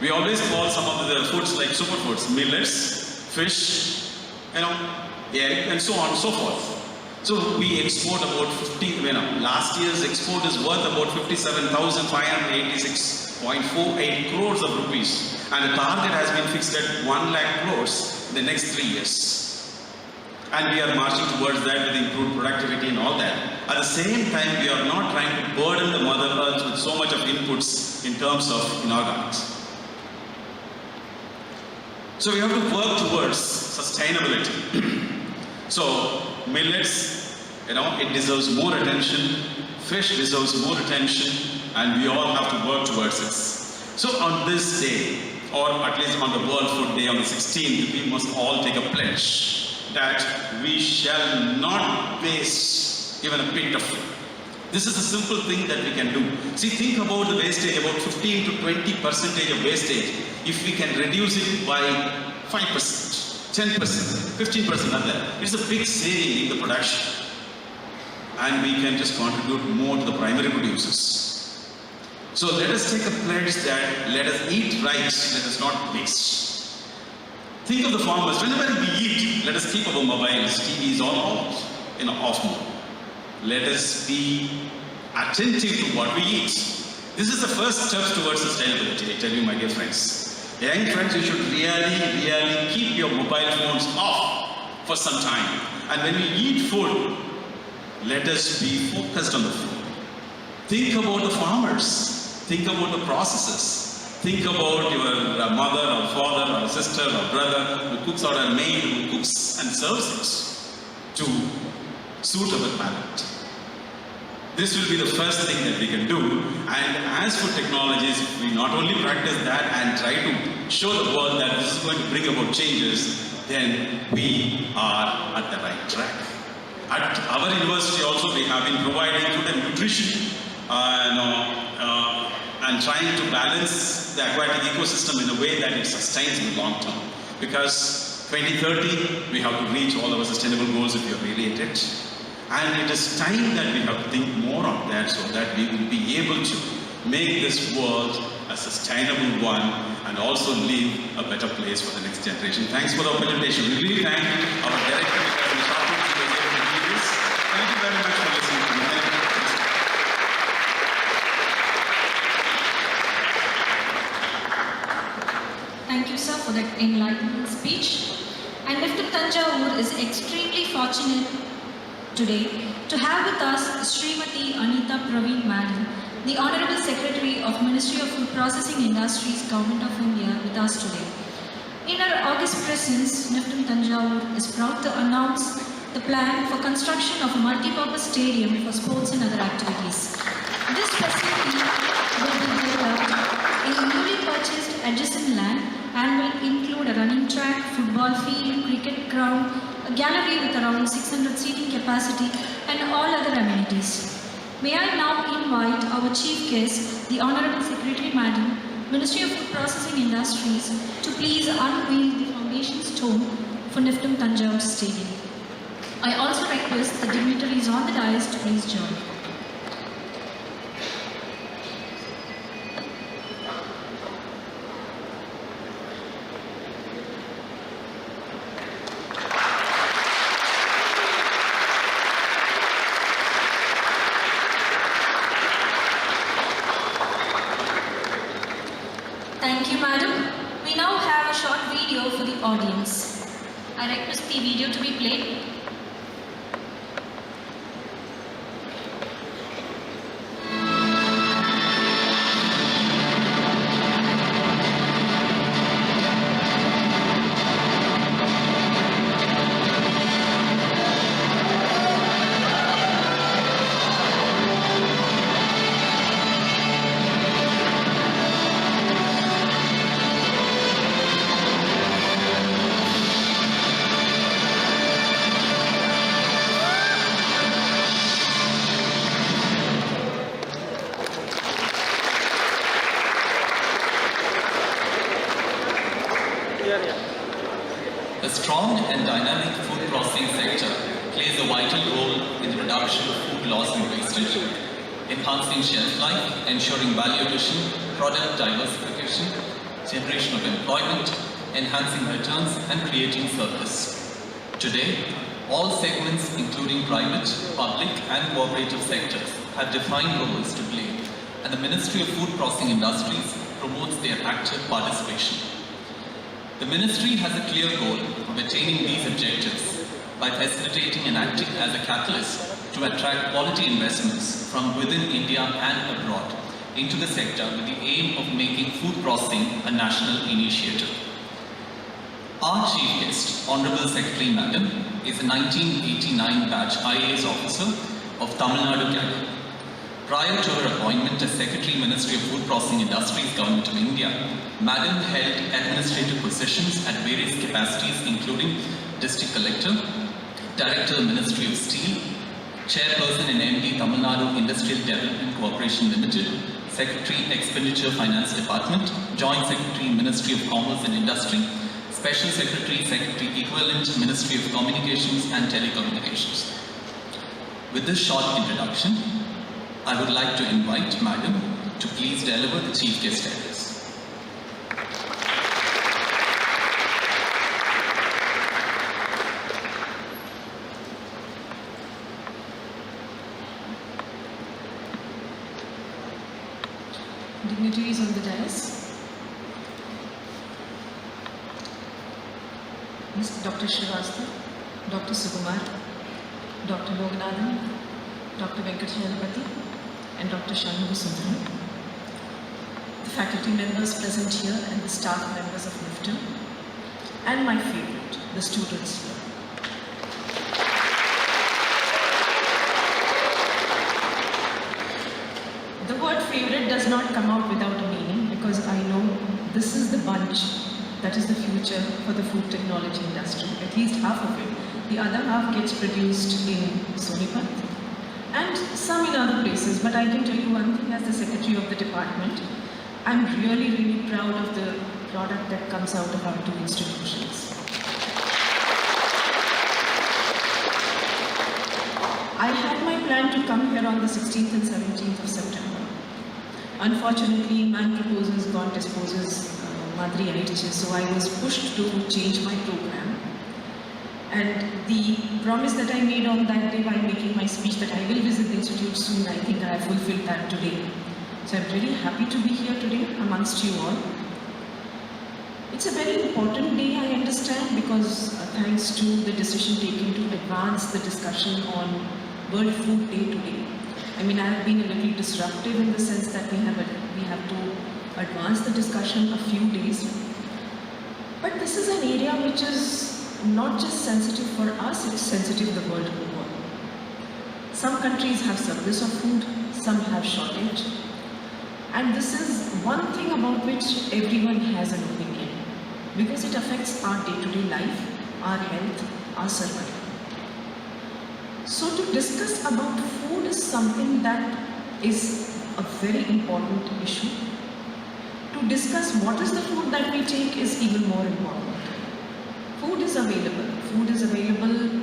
We always call some of the foods like superfoods, millets, fish, egg, and so on and so forth. So we export about last year's export is worth about 57,586.48 crores of rupees. And the target has been fixed at 1 lakh crores in the next 3 years. And we are marching towards that with improved productivity and all that. At the same time, we are not trying to burden the Mother Earth with so much of inputs in terms of inorganics. So we have to work towards sustainability. So millets, it deserves more attention. Fish deserves more attention, and we all have to work towards it. So on this day, or at least on the World Food Day on the 16th, we must all take a pledge that we shall not waste even a bit of food. This is a simple thing that we can do. See, think about the wastage, about 15 to 20% of wastage. If we can reduce it by 5%, 10%, 15% of that, it's a big saving in the production. And we can just contribute more to the primary producers. So let us take a pledge that let us eat right, let us not waste. Think of the farmers. Whenever we eat, let us keep our mobiles, TVs all off mode. Let us be attentive to what we eat. This is the first step towards sustainability, I tell you, my dear friends. Young friends, you should really keep your mobile phones off for some time. And when we eat food, let us be focused on the food. Think about the farmers. Think about the processes. Think about your mother or father or sister or brother who cooks, or a maid who cooks and serves it to suit our palate. This will be the first thing that we can do. And as for technologies, if we not only practice that and try to show the world that this is going to bring about changes, then we are at the right track. At our university also, we have been providing food and nutrition and trying to balance the aquatic ecosystem in a way that it sustains in the long term. Because 2030, we have to reach all our sustainable goals if we are really at it. And it is time that we have to think more on that so that we will be able to make this world a sustainable one and also leave a better place for the next generation. Thanks for the presentation. We really thank our director because we thought he was able to do this. Thank you very much for listening to me. Thank you, sir, for that enlightening speech. And NIFTEM-Thanjavur is extremely fortunate today to have with us Srimati Anita Praveen Madam, the Honorable Secretary of Ministry of Food Processing Industries, Government of India, with us today. In our August presence, NIFTEM-Thanjavur is proud to announce the plan for construction of a multi-purpose stadium for sports and other activities. This facility will be developed in a newly purchased adjacent land and will include a running track, football field, cricket ground, a gallery with around 600 seating capacity and all other amenities. May I now invite our chief guest, the Honorable Secretary Madam, Ministry of Food Processing Industries, to please unveil the foundation stone for NIFTEM-Thanjavur Stadium. I also request the dignitaries on the dais to please join. Thank you, madam. We now have a short video for the audience. I request the video to be played. A strong and dynamic food processing sector plays a vital role in the reduction of food loss and wastage, enhancing shelf life, ensuring value addition, product diversification, generation of employment, enhancing returns and creating surplus. Today, all segments including private, public and cooperative sectors have defined roles to play, and the Ministry of Food Processing Industries promotes their active participation. The Ministry has a clear goal of attaining these objectives by facilitating and acting as a catalyst to attract quality investments from within India and abroad into the sector with the aim of making food processing a national initiative. Our Chief Guest, Honorable Secretary Madam, is a 1989 batch IAS officer of Tamil Nadu cadet. Prior to her appointment as Secretary Ministry of Food Processing Industries, Government of India, Madam held administrative positions at various capacities including District Collector, Director Ministry of Steel, Chairperson and MD Tamil Nadu Industrial Development Corporation Limited, Secretary Expenditure Finance Department, Joint Secretary Ministry of Commerce and Industry, Special Secretary, Secretary Equivalent Ministry of Communications and Telecommunications. With this short introduction, I would like to invite Madam to please deliver the Chief Guest address. Dignitaries on the dais. Ms. Dr. Srivastava, Dr. Sukumar, Dr. Loganathan, Dr. Venkatachalapati, and Dr. Shanmuga Sundaram. the faculty members present here and the staff members of NIFTEM, and my favorite, the students here. The word favorite does not come out without a meaning, because I know this is the bunch that is the future for the food technology industry, at least half of it. The other half gets produced in Sonipat and some in other places, but I can tell you one thing as the secretary of the department, I'm really, really proud of the product that comes out of our two institutions. I had my plan to come here on the 16th and 17th of September. Unfortunately, man proposes, God disposes, Madri Aiche, so I was pushed to change my program. And the promise that I made on that day by making my speech that I will visit the institute soon, I think I have fulfilled that today. So I'm really happy to be here today amongst you all. It's a very important day, I understand, because thanks to the decision taken to advance the discussion on World Food Day today. I mean, I have been a little disruptive in the sense that we have to advance the discussion a few days. But this is an area which is not just sensitive for us, it's sensitive the world over. Some countries have surplus of food, some have shortage. And this is one thing about which everyone has an opinion, because it affects our day-to-day life, our health, our survival. So to discuss about food is something that is a very important issue. To discuss what is the food that we take is even more important. Food is available. Food is available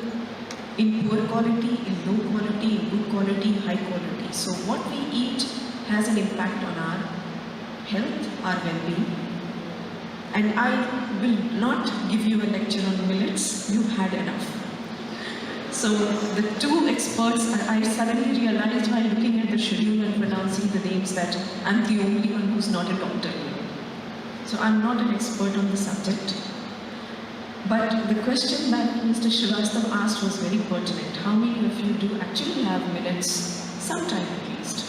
in poor quality, in low quality, in good quality, high quality. So what we eat has an impact on our health, our well-being. And I will not give you a lecture on millets. You've had enough. So the two experts, I suddenly realized while looking at the schedule and pronouncing the names that I'm the only one who's not a doctor here. So I'm not an expert on the subject. But the question that Mr. Srivastav asked was very pertinent. How many of you do actually have millets sometime at least?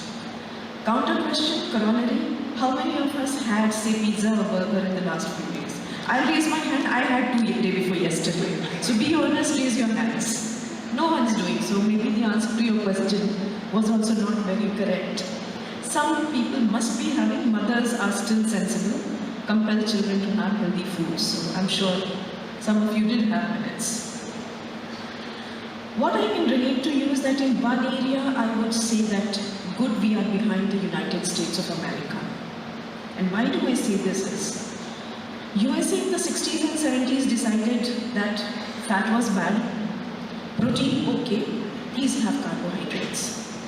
Counter question, corollary, how many of us had, say, pizza or burger in the last few days? I'll raise my hand, I had two day before yesterday. So be honest, raise your hands. No one's doing so. Maybe the answer to your question was also not very correct. Some people must be having, mothers are still sensible, compel children to have healthy food. So I'm sure some of you did have millets. What I can relate to you is that in one area I would say that good we are behind the United States of America. And why do I say this is, USA in the 60s and 70s decided that fat was bad, protein okay, please have carbohydrates.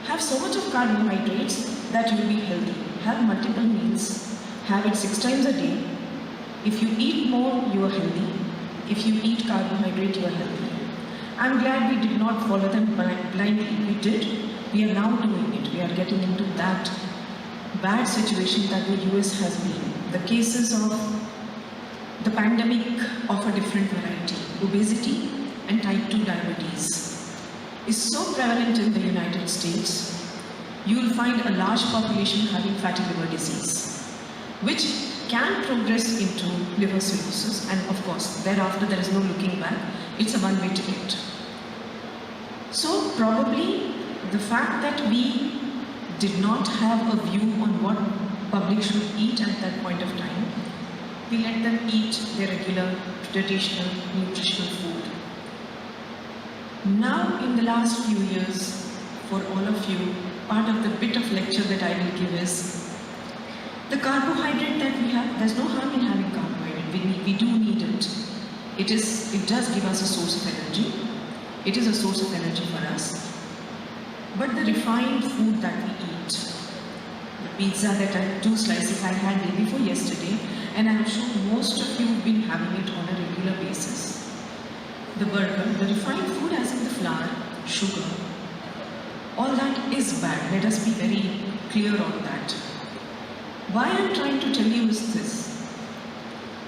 Have so much of carbohydrates that you will be healthy. Have multiple meals, have it 6 times a day. If you eat more, you are healthy. If you eat carbohydrate, you are healthy. I'm glad we did not follow them blindly. We did. We are now doing it. We are getting into that bad situation that the US has been. The cases of the pandemic of a different variety, obesity and type 2 diabetes, is so prevalent in the United States. You will find a large population having fatty liver disease, which can progress into liver cirrhosis, and of course, thereafter there is no looking back. It's a one-way ticket. So probably the fact that we did not have a view on what public should eat at that point of time, we let them eat their regular, traditional, nutritional food. Now, in the last few years, for all of you, part of the bit of lecture that I will give is the carbohydrate that we have. There's no harm in having carbohydrate. We do need it. It does give us a source of energy. It is a source of energy for us. But the refined food that we eat, the pizza that I 2 slices I had day before yesterday, and I'm sure most of you have been having it on a regular basis. The burger, the refined food as in the flour, sugar, all that is bad. Let us be very clear on that. Why I'm trying to tell you is this.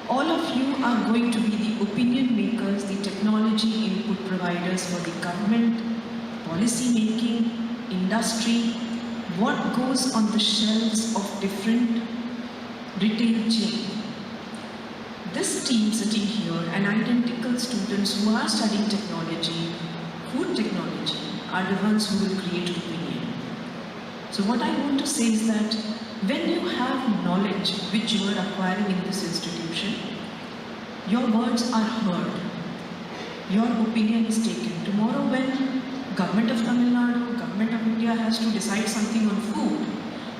All of you are going to be the opinion makers, the technology input providers for the government, policy making, industry, what goes on the shelves of different retail chain. This team sitting here and identical students who are studying technology, food technology, are the ones who will create opinion. So what I want to say is that when you have knowledge which you are acquiring in this institution, your words are heard, your opinion is taken. Tomorrow when Government of Tamil Nadu, Government of India has to decide something on food,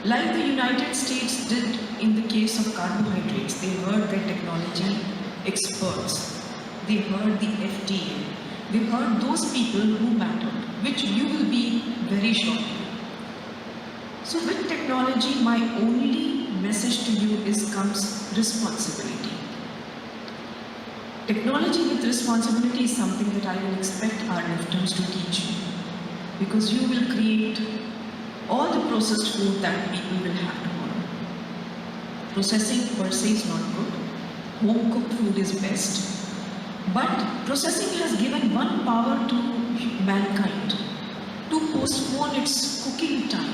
like the United States did in the case of carbohydrates, they heard their technology experts, they heard the FDA, they heard those people who mattered, which you will be very shortly. So with technology, my only message to you comes responsibility. Technology with responsibility is something that I will expect our NIFTEMs to teach you, because you will create all the processed food that people will have tomorrow. Processing per se is not good. Home cooked food is best. But processing has given one power to mankind, to postpone its cooking time.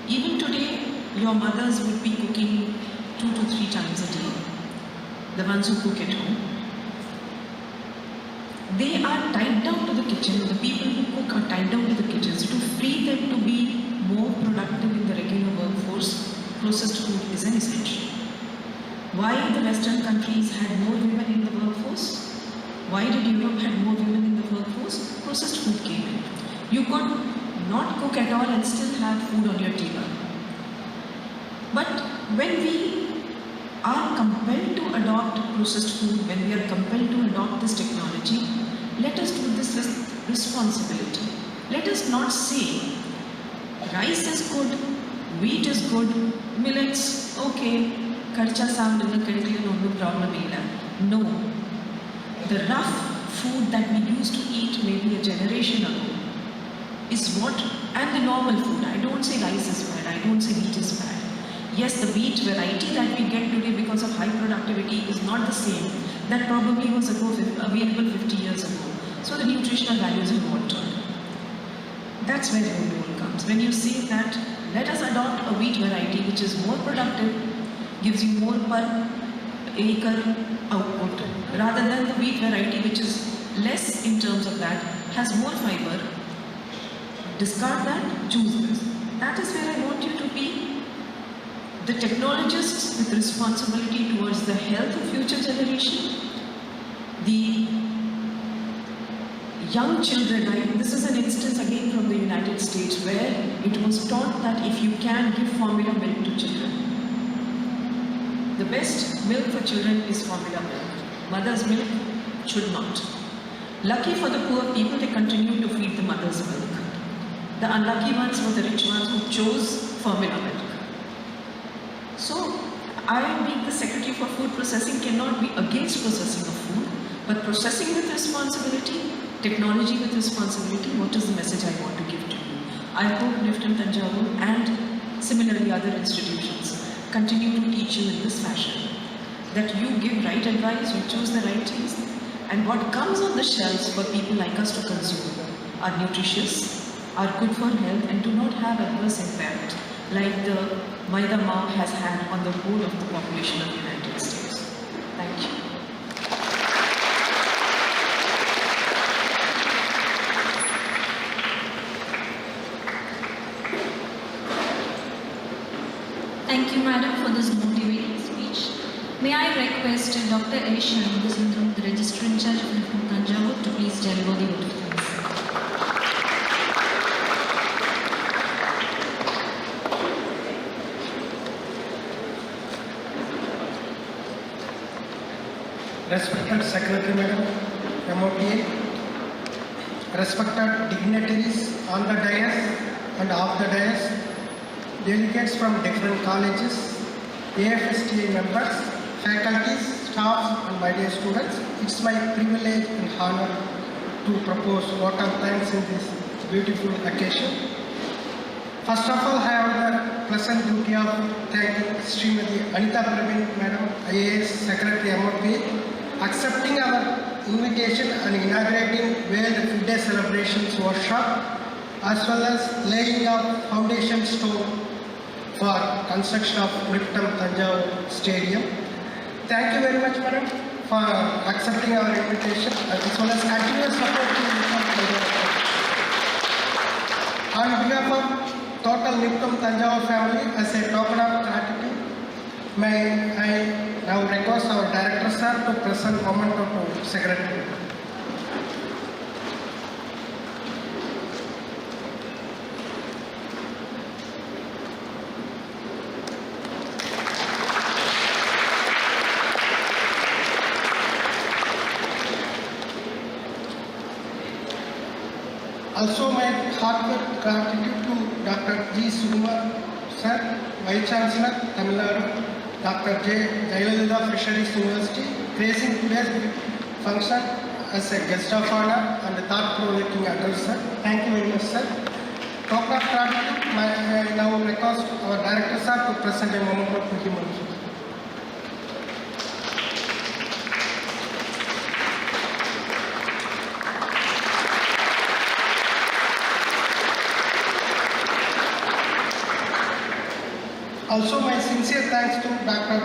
Even today, your mothers would be cooking 2 to 3 times a day. The ones who cook at home. They are tied down to the kitchen. The people who cook are tied down to the kitchens. To free them to be more productive in the regular workforce, processed food is an essential. Why the Western countries had more women in the workforce? Why did Europe have more women in the workforce? Processed food came in. You could not cook at all and still have food on your table. But when we are compelled to adopt processed food, when we are compelled to adopt this technology, let us do this with responsibility. Let us not say, rice is good, wheat is good, millets, okay, karcha sound in the country, no problem. No. The rough food that we used to eat maybe a generation ago is what, and the normal food. I don't say rice is bad, I don't say wheat is bad. Yes, the wheat variety that we get today because of high productivity is not the same that probably was available 50 years ago. So the nutritional values have altered. That's where your role comes. When you say that, let us adopt a wheat variety which is more productive, gives you more per acre output, rather than the wheat variety which is less in terms of that, has more fiber. Discard that, choose this. That is where I want you to be. The technologists with responsibility towards the health of future generation, the young children. This is an instance again from the United States where it was taught that if you can give formula milk to children, the best milk for children is formula milk. Mother's milk should not. Lucky for the poor people, they continue to feed the mother's milk. The unlucky ones were the rich ones who chose formula milk. So, I, being the Secretary for Food Processing, cannot be against processing of food, but processing with responsibility, technology with responsibility, what is the message I want to give to you? I hope NIFTEM-Thanjavur and similarly other institutions continue to teach you in this fashion, that you give right advice, you choose the right things, and what comes on the shelves for people like us to consume are nutritious, are good for health, and do not have adverse impact like the Maida Maw has had on the whole of the population of the United States. Thank you. Thank you, Madam, for this motivating speech. May I request Dr. Aishan, the Registrar in Charge of NIFTEM-Thanjavur, to please deliver the vote of thanks. Respected Secretary Madam, MOTA, respected dignitaries on the dais and off the dais, delegates from different colleges, AFSTA members, faculties, staffs and my dear students, it's my privilege and honor to propose vote of thanks in this beautiful occasion. First of all, I have the pleasant duty of thanking Srimati Anita Praveen Madam, IAS Secretary MOTA, accepting our invitation and inaugurating World Food Day Celebrations workshop, as well as laying a foundation stone for construction of NIFTEM-Thanjavur Stadium. Thank you very much, madam, for accepting our invitation as well as continuous support to NIFTEM-Thanjavur. On behalf of total NIFTEM-Thanjavur family, as a token of gratitude, may I now request our director sir to present memento to secretary. Also, my heartfelt gratitude to Dr. G. Sumar Sir, Vice Chancellor, Tamil Nadu, Dr. J. Jayalalitha Fisheries University, gracing today's function as a guest of honor and thought-provoking address, sir. Thank you very much, sir. Token of gratitude, I now request our director, sir, to present a memento to him also. Also, my sincere thanks to Dr.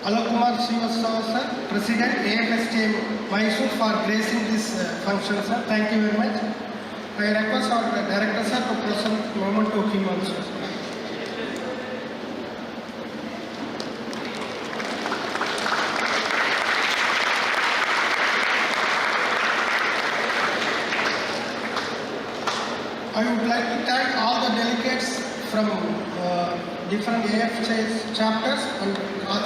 Alakumar Srivastava sir, President AFSTM Mysore for gracing this function, sir. Thank you very much. I request our director sir to present memento to him also. I would like to thank all the delegates from different AFS chapters and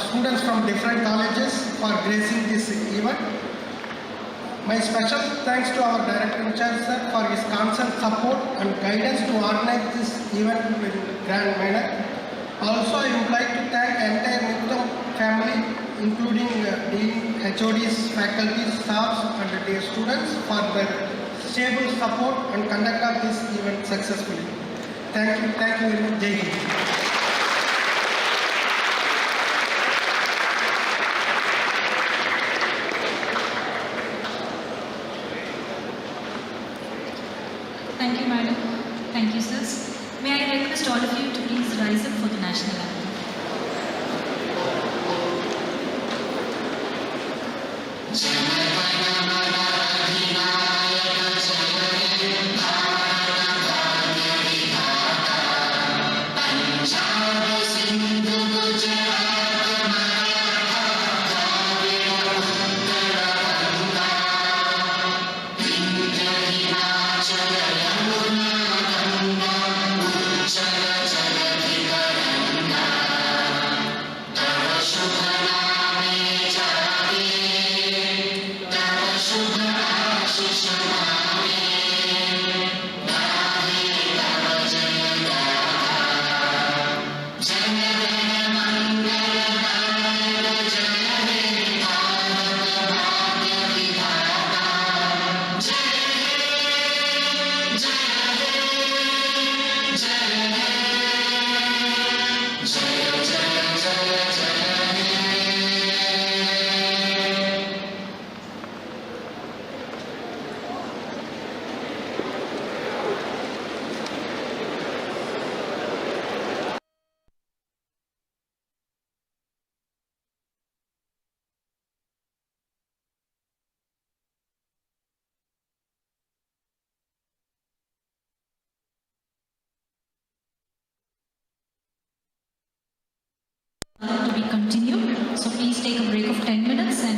students from different colleges for gracing this event. My special thanks to our director in charge sir for his constant support and guidance to organize this event in grand manner. Also, I would like to thank entire NIFTEM family, including Dean, HODs, faculty, staffs and their students for their stable support and conduct of this event successfully. Thank you very much. Jai Hind. Thank you, madam. Thank you, sirs. May I request all of you to please rise up for the national anthem. To be continued, so please take a break of 10 minutes and